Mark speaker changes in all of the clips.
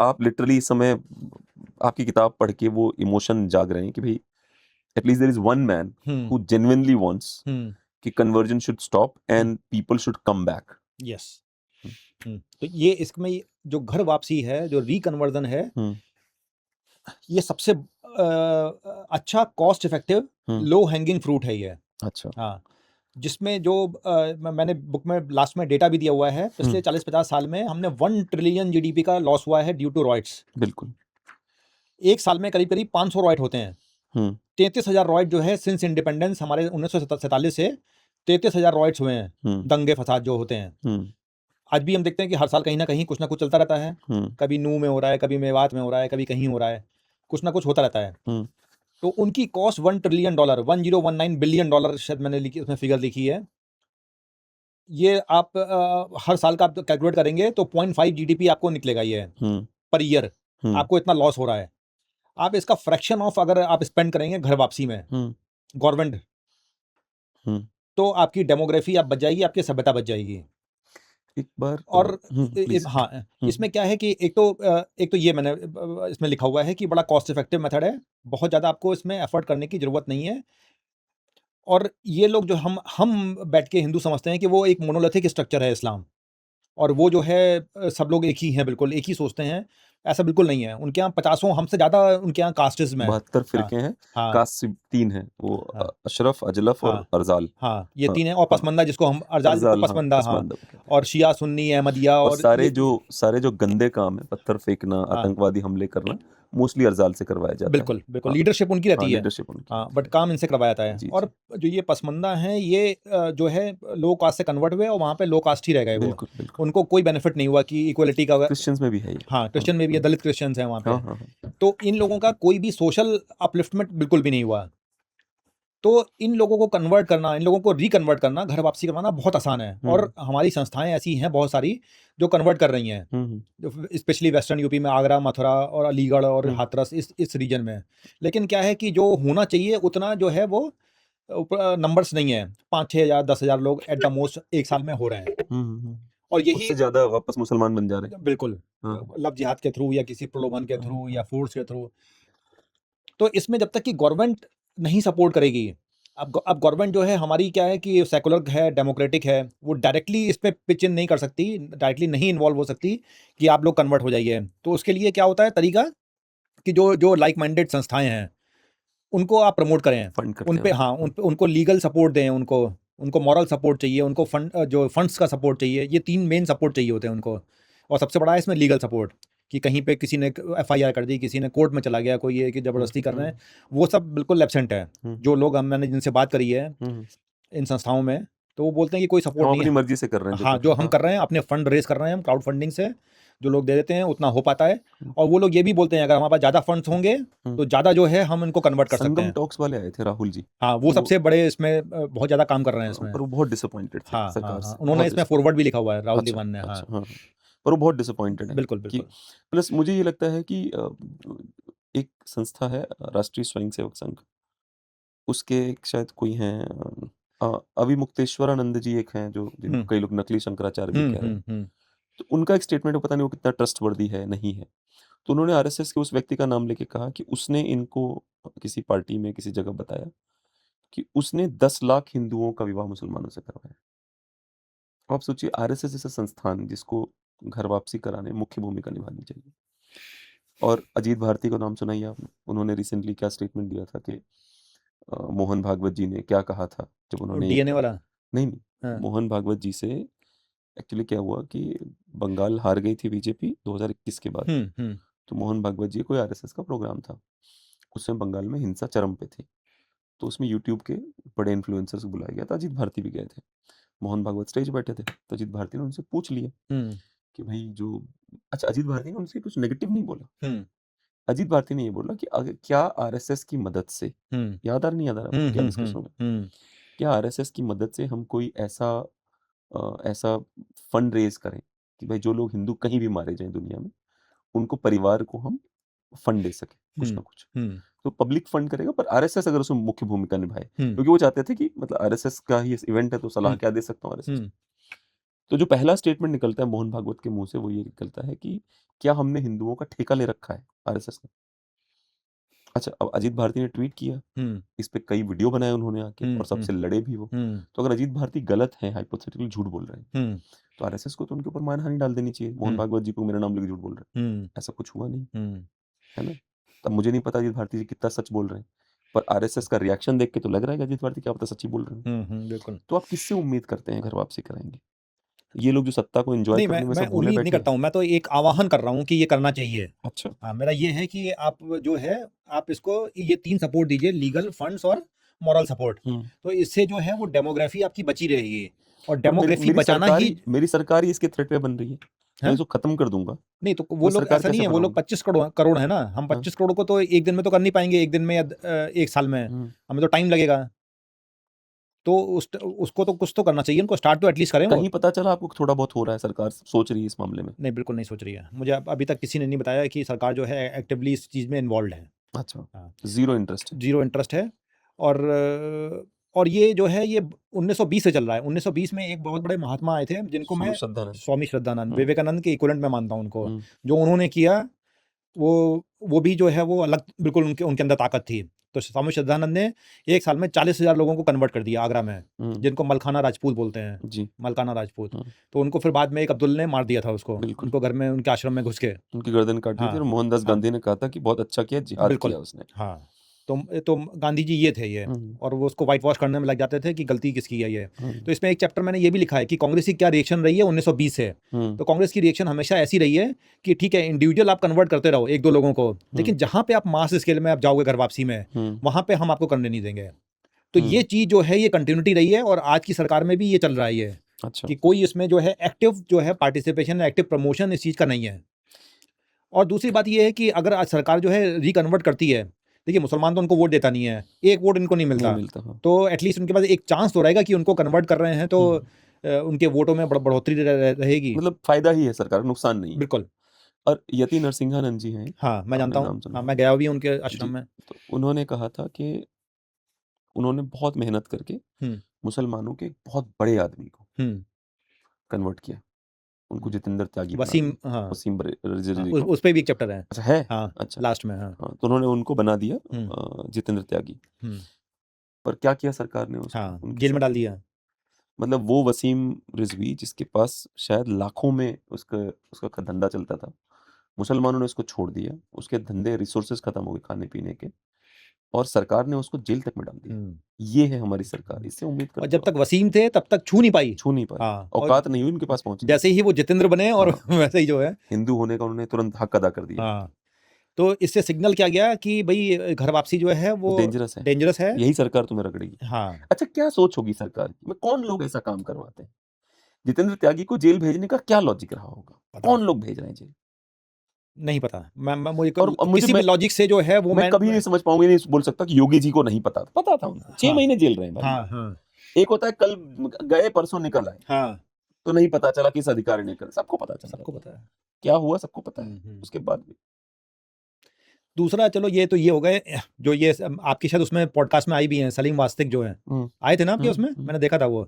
Speaker 1: आप लिटरली इस समय आपकी किताब पढ़ के वो इमोशन जाग रहे हैं कि भाई at least there is one man
Speaker 2: hmm
Speaker 1: who genuinely wants
Speaker 2: hmm
Speaker 1: कि conversion should stop and people should come back.
Speaker 2: Yes तो ये इसमें जो घर वापसी है, जो रिकन्वर्जन है, ये सबसे अच्छा cost effective low hanging fruit है ये।
Speaker 1: अच्छा।
Speaker 2: हाँ, जिसमें जो मैंने बुक में लास्ट में डेटा भी दिया हुआ है, पिछले 40-50 साल में हमने 1 ट्रिलियन जीडीपी का लॉस हुआ है ड्यू टू रॉयट्स।
Speaker 1: बिल्कुल।
Speaker 2: एक साल में करीब करीब 500 रॉयट होते हैं। 33,000 रॉयट जो है सिंस इंडिपेंडेंस हमारे 1947 से 33,000 रॉयट्स हुए हैं, दंगे फसाद जो होते हैं। आज भी हम देखते हैं कि हर साल कहीं ना कहीं कुछ ना कुछ चलता रहता है। कभी नूह में हो रहा है, कभी मेवात में हो रहा है, कभी कहीं हो रहा है, कुछ ना कुछ होता रहता है। तो उनकी कॉस्ट $1 ट्रिलियन, $1019 बिलियन शायद मैंने लिखी, उसमें फिगर लिखी है। ये आप हर साल का आप कैलकुलेट करेंगे तो 0.5 जीडीपी आपको निकलेगा ये पर ईयर। आपको इतना लॉस हो रहा है। आप इसका फ्रैक्शन ऑफ अगर आप स्पेंड करेंगे घर वापसी में गवर्नमेंट, तो आपकी डेमोग्राफी आप बच जाएगी, आपकी सभ्यता बच जाएगी।
Speaker 1: एक बार
Speaker 2: और हाँ, इसमें क्या है कि एक तो ये मैंने इसमें लिखा हुआ है कि बड़ा कॉस्ट इफेक्टिव मेथड है, बहुत ज़्यादा आपको इसमें एफर्ट करने की ज़रूरत नहीं है। और ये लोग जो हम बैठ के हिंदू समझते हैं कि वो एक मोनोलिथिक स्ट्रक्चर है इस्लाम, और वो जो है सब लोग एक ही हैं, बिल्कुल एक ही सोचते हैं, ऐसा बिल्कुल नहीं है। उनके यहाँ 50 हमसे ज़्यादा उनके यहाँ कास्टिज़ में
Speaker 1: 72 फिरके हैं।
Speaker 2: हाँ,
Speaker 1: कास्ट 3 हैं, वो अशरफ, अजलफ और अरजाल।
Speaker 2: हाँ, ये 3 है, और पसमंदा जिसको हम अरजाल को पसमंदा, हाँ, और शिया सुन्नी अहमदिया,
Speaker 1: और सारे जो गंदे काम है, पत्थर फेंकना, आतंकवादी हमले करना, मोस्टली अरजाल से करवाया जाता है।
Speaker 2: बिल्कुल बिल्कुल, लीडरशिप उनकी रहती है,
Speaker 1: लीडरशिप उनकी,
Speaker 2: हाँ, बट काम इनसे करवाया जाता है। और जो ये पसमंदा हैं, ये जो है लो कास्ट से कन्वर्ट हुए और वहाँ पे लो कास्ट ही रह गए वो। उनको कोई बेनिफिट नहीं हुआ कि इक्वलिटी का।
Speaker 1: क्रिश्चियंस में भी है,
Speaker 2: हाँ, क्रिश्चियन में भी है, दलित क्रिश्चियंस हैं वहाँ पे। तो इन लोगों का कोई भी सोशल अपलिफ्टमेंट बिल्कुल भी नहीं हुआ। तो इन लोगों को कन्वर्ट करना, इन लोगों को रिकन्वर्ट करना, घर वापसी करवाना बहुत आसान है। और हमारी संस्थाएं ऐसी हैं बहुत सारी जो कन्वर्ट कर रही हैं, स्पेशली वेस्टर्न यूपी में, आगरा, मथुरा और अलीगढ़ और हाथरस, इस रीजन में। लेकिन क्या है कि जो होना चाहिए उतना जो है वो नंबर्स नहीं है। 5-6 हज़ार 10 हज़ार लोग एट द मोस्ट एक साल में हो रहे हैं। और यही
Speaker 1: उससे ज्यादा वापस मुसलमान बन जा रहे हैं,
Speaker 2: बिल्कुल, लव जिहाद के थ्रू या किसी प्रलोभन के थ्रू या फोर्स के थ्रू। तो इसमें जब तक कि गवर्नमेंट नहीं सपोर्ट करेगी, अब गवर्नमेंट जो है हमारी क्या है कि सेकुलर है, डेमोक्रेटिक है, वो डायरेक्टली इस पे पिच इन नहीं कर सकती, डायरेक्टली नहीं इन्वॉल्व हो सकती कि आप लोग कन्वर्ट हो जाइए। तो उसके लिए क्या होता है तरीका कि जो लाइक माइंडेड संस्थाएं हैं उनको आप प्रमोट करें, उन पे, हाँ, उनको लीगल सपोर्ट दें, उनको मॉरल सपोर्ट चाहिए, उनको जो फंड्स का सपोर्ट चाहिए। ये 3 मेन सपोर्ट चाहिए होते हैं उनको। और सबसे बड़ा है इसमें लीगल सपोर्ट, कि कहीं पे किसी ने FIR कर दी, किसी ने कोर्ट में चला गया, कोई ये कि ज़बरदस्ती कर रहे हैं, वो सब बिल्कुल एब्सेंट है। जो लोग मैंने जिनसे बात करी है इन संस्थाओं में, तो वो बोलते हैं कि कोई सपोर्ट नहीं है,
Speaker 1: अपनी मर्जी से कर रहे हैं।
Speaker 2: हाँ, जो हम कर रहे हैं अपने फंड रेज कर रहे हैं हम, क्राउड फंडिंग से जो लोग दे देते हैं उतना हो पाता है। और वो लोग ये भी बोलते हैं अगर हमारे पास ज़्यादा फंड्स होंगे तो ज़्यादा जो है हम इनको कन्वर्ट कर सकते हैं।
Speaker 1: टॉक्स वाले आए थे राहुल जी,
Speaker 2: हाँ, वो सबसे बड़े इसमें बहुत ज़्यादा काम कर रहे हैं इसमें,
Speaker 1: पर वो बहुत डिसअपॉइंटेड थे
Speaker 2: हाँ,
Speaker 1: सरकार से।
Speaker 2: उन्होंने इसमें फॉरवर्ड भी लिखा हुआ है, राहुल दीवान ने। हाँ,
Speaker 1: पर वो बहुत डिसअपॉइंटेड है।
Speaker 2: बिल्कुल बिल्कुल।
Speaker 1: प्लस मुझे ये लगता है कि एक संस्था है राष्ट्रीय स्वयंसेवक संघ, उसके शायद कोई हैं अविमुक्तेश्वरानंद जी, एक हैं जो जिनको कई लोग नकली शंकराचार्य भी कह रहे हैं। तो उनका एक स्टेटमेंट पता नहीं वो कितना ट्रस्टवर्दी है नहीं है। तो उन्होंने RSS के उस व्यक्ति का नाम लेके कहा कि उसने इनको किसी पार्टी में किसी जगह बताया कि उसने 10 लाख हिंदुओं का विवाह मुसलमानों से करवाया। आप सोचिए, RSS जैसा संस्थान जिसको घर वापसी कराने में मुख्य भूमिका निभानी चाहिए। और अजीत भारती का नाम सुना ही आपने, उन्होंने रिसेंटली क्या स्टेटमेंट दिया था कि मोहन भागवत जी ने क्या कहा था जब उन्होंने
Speaker 2: DNA वाला
Speaker 1: नहीं, मोहन भागवत जी से एक्चुअली क्या हुआ कि बंगाल हार गई थी बीजेपी 2021 के बाद। तो मोहन भागवत जी कोई RSS का प्रोग्राम था, उसमें बंगाल में हिंसा चरम पे थी। तो उसमें यूट्यूब के बड़े इन्फ्लुएंसर्स को बुलाया गया था, अजीत भारती भी गए थे। मोहन भागवत स्टेज बैठे थे, तो अजीत भारती ने उनसे पूछ लिया कि भाई जो, अच्छा, अजीत भारती ने उनसे कुछ नेगेटिव नहीं बोला। अजीत भारती ने ये बोला कि क्या RSS की मदद से, याद आ नहीं याद आ रहा क्या डिस्कशन में, क्या RSS की मदद से हम कोई ऐसा फंड रेज करें कि भाई जो लोग हिंदू कहीं भी मारे जाएं दुनिया में, उनको परिवार को हम फंड दे सके कुछ ना कुछ। तो पब्लिक फंड करेगा, पर RSS अगर उसमें मुख्य भूमिका निभाए, क्योंकि वो चाहते थे कि मतलब RSS का ही इवेंट है तो सलाह क्या दे सकता हूँ RSS। तो जो पहला स्टेटमेंट निकलता है मोहन भागवत के मुंह से वो ये निकलता है कि क्या हमने हिंदुओं का ठेका ले रखा है आरएसएस ने। अच्छा, अब अजीत भारती ने ट्वीट किया, इस पे कई वीडियो बनाए उन्होंने आके और सबसे लड़े भी वो। तो अगर अजीत भारती गलत है, हाइपोथेटिकली झूठ बोल रहे हैं, तो आरएसएस को तो उनके ऊपर मानहानि डाल देनी चाहिए। मोहन भागवत जी को मेरा नाम लेके झूठ बोल रहे हैं, ऐसा कुछ हुआ नहीं, है ना। तब मुझे नहीं पता अजीत भारती जी कितना सच बोल रहे हैं, पर आरएसएस का रिएक्शन देख के तो लग रहा है कि अजीत भारती क्या पता सच्ची बोल रहे हैं।
Speaker 2: बिल्कुल।
Speaker 1: तो आप किससे उम्मीद करते हैं घर वापसी कराएंगे? ये लोग जो सत्ता को एंजॉय
Speaker 2: नहीं,
Speaker 1: करने में
Speaker 2: मैं
Speaker 1: सब भूले
Speaker 2: उम्मीद नहीं
Speaker 1: बैठे
Speaker 2: करता
Speaker 1: हैं।
Speaker 2: हूँ, मैं तो एक आह्वान कर रहा हूँ कि ये करना चाहिए।
Speaker 1: अच्छा,
Speaker 2: हाँ, मेरा ये है कि आप जो है आप इसको ये 3 सपोर्ट दीजिए, लीगल, फंड्स और मॉरल सपोर्ट। तो इससे जो है वो डेमोग्राफी आपकी बची रहेगी और
Speaker 1: पर
Speaker 2: डेमोग्राफी बचाना ही
Speaker 1: मेरी सरकार ही इसके थ्रेट पे बन रही है। मैं
Speaker 2: हैं?
Speaker 1: इसको खत्म कर दूंगा।
Speaker 2: नहीं तो वो
Speaker 1: मैं
Speaker 2: लोग
Speaker 1: सरकार
Speaker 2: ऐसा नहीं
Speaker 1: कैसे
Speaker 2: है, वो लोग
Speaker 1: बनाऊंगा?
Speaker 2: 25 करोड़ है ना, हम
Speaker 1: हाँ।
Speaker 2: 25 करोड़ को तो एक दिन में तो कर नहीं पाएंगे, एक दिन में या एक साल में, हमें तो टाइम लगेगा। तो उसको तो कुछ तो करना चाहिए, उनको स्टार्ट तो एटलीस्ट करें वो।
Speaker 1: कहीं पता चला आपको थोड़ा बहुत हो रहा है, सरकार सोच रही है इस मामले में?
Speaker 2: नहीं, बिल्कुल नहीं सोच रही है। मुझे अभी तक किसी ने नहीं बताया कि सरकार जो है एक्टिवली इस चीज़ में इन्वॉल्व है।
Speaker 1: अच्छा,
Speaker 2: हाँ,
Speaker 1: जीरो इंटरेस्ट है।
Speaker 2: जीरो इंटरेस्ट है। और ये जो है ये 1920 से चल रहा है। 1920 में एक बहुत बड़े महात्मा आए थे जिनको मैं स्वामी श्रद्धानंद, विवेकानंद के इक्विवेलेंट में मानता हूँ उनको। जो उन्होंने किया वो भी जो है वो अलग, बिल्कुल उनके अंदर ताकत थी। तो स्वामी श्रद्धानंद ने 1 साल में 40,000 लोगों को कन्वर्ट कर दिया आगरा में, जिनको मलखाना राजपूत बोलते हैं।
Speaker 1: जी।
Speaker 2: मलखाना राजपूत। तो उनको फिर बाद में एक अब्दुल ने मार दिया था उसको,
Speaker 1: बिल्कुल।
Speaker 2: उनको घर में उनके आश्रम में घुस के
Speaker 1: उनकी गर्दन काटी थी और मोहनदास गांधी ने कहा था कि बहुत अच्छा किया, जिहाद
Speaker 2: बिल्कुल
Speaker 1: किया उसने।
Speaker 2: हाँ, तो गांधी जी ये थे ये, और वो उसको व्हाइट वॉश करने में लग जाते थे कि गलती किसकी है ये। तो इसमें एक चैप्टर मैंने ये भी लिखा है कि कांग्रेस की क्या रिएक्शन रही है 1920 से। तो कांग्रेस की रिएक्शन हमेशा ऐसी रही है कि ठीक है, इंडिविजुअल आप कन्वर्ट करते रहो 1-2 लोगों को, लेकिन जहां पे आप मास स्केल में आप जाओगे घर वापसी में, वहां पे हम आपको करने नहीं देंगे। तो ये चीज जो है ये कंटिन्यूटी रही है और आज की सरकार में भी ये चल रहा है ये।
Speaker 1: अच्छा।
Speaker 2: कि कोई इसमें जो है एक्टिव जो है पार्टिसिपेशन, एक्टिव प्रमोशन इस चीज का नहीं है। और दूसरी बात ये है कि अगर आज सरकार जो है रिकन्वर्ट करती है, देखिए मुसलमान तो उनको वोट देता नहीं है, एक वोट इनको नहीं मिलता,
Speaker 1: हाँ।
Speaker 2: तो एटलीस्ट उनके पास एक चांस तो रहेगा कि उनको कन्वर्ट कर रहे हैं, तो उनके वोटों में बढ़ोतरी रहेगी।
Speaker 1: मतलब फायदा ही है सरकार, नुकसान नहीं है।
Speaker 2: बिल्कुल।
Speaker 1: और यति नरसिंहानंद जी हैं,
Speaker 2: हाँ, मैं जानता हूँ। हाँ, मैं गया भी हूँ उनके आश्रम में।
Speaker 1: तो उन्होंने कहा था कि उन्होंने बहुत मेहनत करके मुसलमानों के एक बहुत बड़े आदमी को कन्वर्ट किया। उनको जितेंद्र त्यागी
Speaker 2: वसीम, हाँ,
Speaker 1: वसीम रिजवी को।
Speaker 2: उस पे भी एक चैप्टर है।
Speaker 1: अच्छा है?
Speaker 2: हाँ,
Speaker 1: अच्छा,
Speaker 2: लास्ट में। हाँ,
Speaker 1: तो उन्होंने उनको बना दिया जितेंद्र त्यागी। पर क्या किया सरकार ने उसको?
Speaker 2: हाँ, जेल में डाल दिया।
Speaker 1: मतलब वो वसीम रिजवी जिसके पास शायद लाखों में उसका धंधा चलता था, मुसलमानों ने उसको छोड़ दिया, उसके धंधे रिसोर्सेज खत्म हो गए खाने पीने के, और सरकार ने उसको जेल तक में डाल दिया। ये है हमारी सरकार, इससे उम्मीद
Speaker 2: और
Speaker 1: करते
Speaker 2: जब तक वसीम थे तब तक छू नहीं पाई।
Speaker 1: हाँ, औकात नहीं हुई उनके पास पहुंचने।
Speaker 2: जैसे ही वो जितेंद्र बने और वैसे ही जो है
Speaker 1: हिंदू होने का उन्होंने तुरंत हक अदा कर दिया।
Speaker 2: हाँ, तो इससे सिग्नल क्या गया कि भाई घर वापसी जो है वो डेंजरस है।
Speaker 1: यही सरकार तुम्हें रगड़ेगी।
Speaker 2: हाँ।
Speaker 1: अच्छा, क्या सोच होगी सरकार की? कौन लोग ऐसा काम करवाते हैं? जितेंद्र त्यागी को जेल भेजने का क्या लॉजिक रहा होगा? कौन लोग भेज रहे हैं जेल?
Speaker 2: नहीं पता। मुझे
Speaker 1: किसी
Speaker 2: भी लॉजिक से जो है वो
Speaker 1: मैं कभी नहीं समझ पाऊंगा, नहीं बोल सकता कि योगी जी को नहीं पता था उनको। 6 महीने जेल रहे हैं भाई।
Speaker 2: हाँ।
Speaker 1: एक होता है कल गए परसों निकल आए,
Speaker 2: हाँ,
Speaker 1: तो नहीं पता चला किस अधिकारी ने कर, सबको पता चला,
Speaker 2: सबको पता है
Speaker 1: क्या हुआ, सबको पता है उसके बाद भी।
Speaker 2: दूसरा, चलो ये तो ये हो गए जो ये आपकी शायद उसमें पॉडकास्ट में आई भी हैं, सलीम वास्तिक जो है आए थे ना आपके उसमें, मैंने देखा था वो,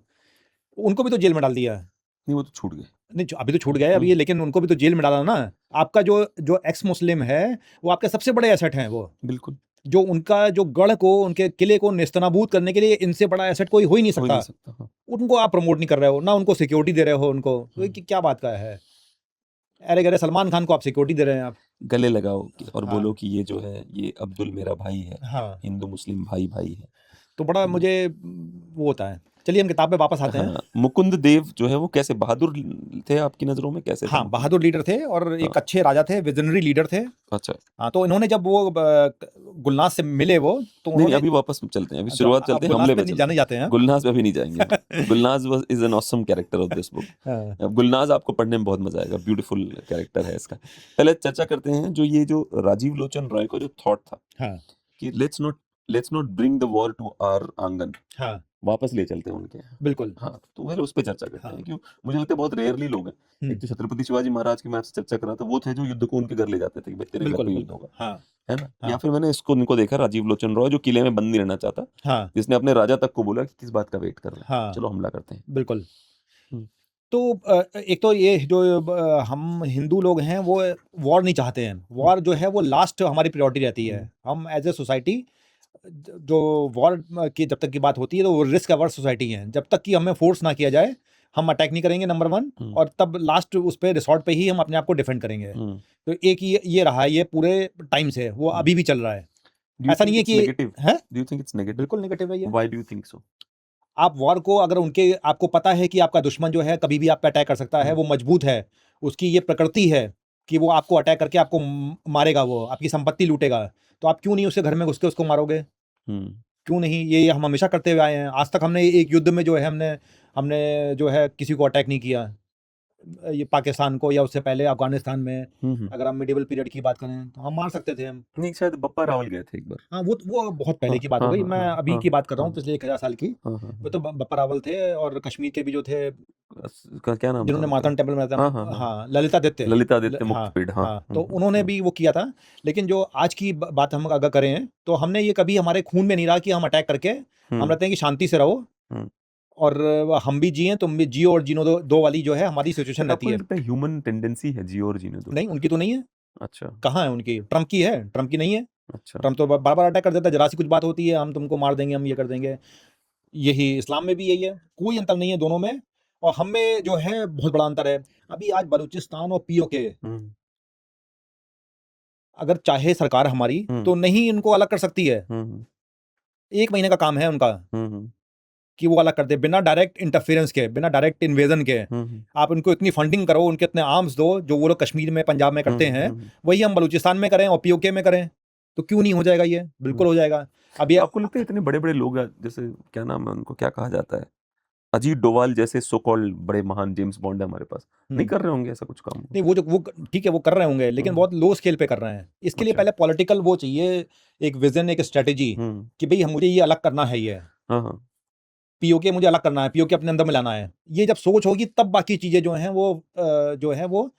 Speaker 2: उनको भी तो जेल में डाल दिया।
Speaker 1: नहीं, वो तो छूट गए।
Speaker 2: नहीं, अभी तो छूट गए अभी, लेकिन उनको भी तो जेल में डाला ना। आपका जो एक्स मुस्लिम है वो आपके सबसे बड़े एसेट हैं वो।
Speaker 1: बिल्कुल।
Speaker 2: जो उनका जो गढ़ को, उनके किले को नेस्तनाबूद करने के लिए इनसे बड़ा एसेट कोई हो ही नहीं सकता। उनको आप प्रमोट नहीं कर रहे हो ना, उनको सिक्योरिटी दे रहे हो उनको, तो क्या बात का है? अरे गरे सलमान खान को आप सिक्योरिटी दे रहे हैं आप।
Speaker 1: गले लगाओ और बोलो कि ये जो है ये अब्दुल मेरा भाई है। हिंदू मुस्लिम भाई है।
Speaker 2: तो बड़ा मुझे वो होता है। चलिए हम किताब पे वापस आते हैं।
Speaker 1: मुकुंद देव जो है वो कैसे बहादुर थे आपकी नजरों में? कैसे?
Speaker 2: हाँ, बहादुर लीडर थे और एक अच्छे राजा थे, विजनरी लीडर थे।
Speaker 1: अच्छा।
Speaker 2: हाँ, तो इन्होंने जब वो गुलनाज से मिले वो, तो
Speaker 1: नहीं, अभी वापस चलते हैं, अभी शुरुआत चलते हैं, हमले पे
Speaker 2: जाने जाते हैं।
Speaker 1: गुलनाज पे अभी नहीं जाएंगे। Gulnaz is an awesome character of this book. Gulnaz आपको पढ़ने में बहुत मजा आएगा, ब्यूटीफुल कैरेक्टर है इसका। पहले चर्चा करते हैं जो राजीव लोचन रॉय का जो थॉट था कि let's not bring the war to our आंगन, वापस ले चलते हैं उनके यहाँ।
Speaker 2: बिल्कुल।
Speaker 1: हाँ, तो फिर उस पर चर्चा करते हैं। क्यों? मुझे लगता है बहुत रेयरली लोग हैं। एक तो छत्रपति शिवाजी महाराज की मैं आपसे चर्चा कर रहा था, वो थे जो युद्ध को उनके घर ले जाते थे कि भाई तेरे घर पे युद्ध होगा, है ना। या फिर मैंने इनको देखा, राजीव लोचन रॉय जो किले में बंद नहीं रहना चाहता, जिसने अपने राजा तक को बोला कि किस बात का वेट कर रहे हैं, चलो हमला करते हैं।
Speaker 2: बिल्कुल। तो एक तो ये जो हम हिंदू लोग हैं वो वॉर नहीं चाहते हैं। वॉर जो है वो लास्ट हमारी प्रायोरिटी रहती है। हम एज ए सोसाइटी जो वॉर की जब तक की बात होती है तो वो रिस्क अवर्स सोसाइटी है। जब तक कि हमें फोर्स ना किया जाए हम अटैक नहीं करेंगे, नंबर 1, और तब लास्ट उस पे रिसॉर्ट पे ही हम अपने आप को डिफेंड करेंगे। तो एक ये रहा है, ये पूरे टाइम से वो अभी भी चल रहा है। ऐसा नहीं है कि है,
Speaker 1: do you think it's negative?
Speaker 2: बिल्कुल नेगेटिव है ये।
Speaker 1: Why do you think so?
Speaker 2: आप वॉर को अगर उनके आपको पता है कि आपका दुश्मन जो है कभी भी आप पे अटैक कर सकता है, वो मजबूत है, उसकी ये प्रकृति है कि वो आपको अटैक करके आपको मारेगा, वो आपकी संपत्ति लूटेगा, तो आप क्यों नहीं उसके घर में घुस के उसको मारोगे? क्यों नहीं? ये हम हमेशा करते हुए आए हैं। आज तक हमने एक युद्ध में जो है हमने जो है किसी को अटैक नहीं किया। ये पाकिस्तान को, या उससे पहले अफगानिस्तान में अगर हम मिडिवल पीरियड की बात करें तो हम मार सकते थे हम।
Speaker 1: नहीं, शायद बप्पा रावल गए थे एक बार।
Speaker 2: हाँ, वो बहुत पहले की बात हो गई। मैं अभी की बात कर रहा हूँ, पिछले 1000 साल की। वो तो बप्पा रावल थे, और कश्मीर के भी जो थे,
Speaker 1: क्या नाम
Speaker 2: जिन्होंने
Speaker 1: था
Speaker 2: मार्तंड टेम्पल में था, हाँ, ललितादित्य
Speaker 1: मुक्तपीड़,
Speaker 2: हाँ, तो उन्होंने भी वो किया था। लेकिन जो आज की बात हम अगर करें तो हमने ये कभी हमारे खून में नहीं रहा कि हम अटैक करके, हम रहते हैं कि शांति से रहो, और हम भी जिए, तुम भी जियो, और जीनो दो वाली जो है हमारी सिचुएशन रहती है।
Speaker 1: आपको ह्यूमन टेंडेंसी है जियो और जीने दो?
Speaker 2: नहीं, उनकी तो नहीं है।
Speaker 1: अच्छा,
Speaker 2: कहाँ है उनकी? ट्रम्प की है? ट्रम्प की नहीं है।
Speaker 1: अच्छा।
Speaker 2: ट्रम्प तो बार बार अटैक कर देता है, जरा सी कुछ बात होती है हम तुमको मार देंगे, हम ये कर देंगे। यही इस्लाम में भी यही है, कोई अंतर नहीं है दोनों में। और हम में जो है बहुत बड़ा अंतर है। अभी आज बलूचिस्तान और पीओके, अगर चाहे सरकार हमारी तो नहीं इनको अलग कर सकती है। 1 महीने का काम है उनका कि वो अलग कर दे, बिना डायरेक्ट इंटरफेरेंस के, बिना डायरेक्ट इन्वेजन के। आप उनको इतनी फंडिंग करो, उनके इतने आर्म्स दो, जो वो लोग कश्मीर में, पंजाब में करते हैं, वही हम बलूचिस्तान में करें और पीओके में करें, तो क्यों नहीं हो जाएगा? ये बिल्कुल हो जाएगा। अब ये
Speaker 1: आपको लगता है इतने बड़े बड़े लोग, जैसे क्या नाम है उनको, क्या कहा जाता है, अजीत डोवाल जैसे सो कॉल्ड बड़े महान जेम्स बॉन्ड है हमारे पास, नहीं कर रहे होंगे ऐसा कुछ काम?
Speaker 2: नहीं, वो ठीक है, वो कर रहे होंगे, लेकिन बहुत लो स्केल पे कर रहे हैं। इसके लिए पहले पॉलिटिकल वो चाहिए, एक विजन, एक स्ट्रेटेजी, कि भाई मुझे ये अलग करना है, ये पीओके मुझे अलग करना है, पीओके अपने अंदर मिलाना है। ये जब सोच होगी तब बाकी चीजें जो हैं वो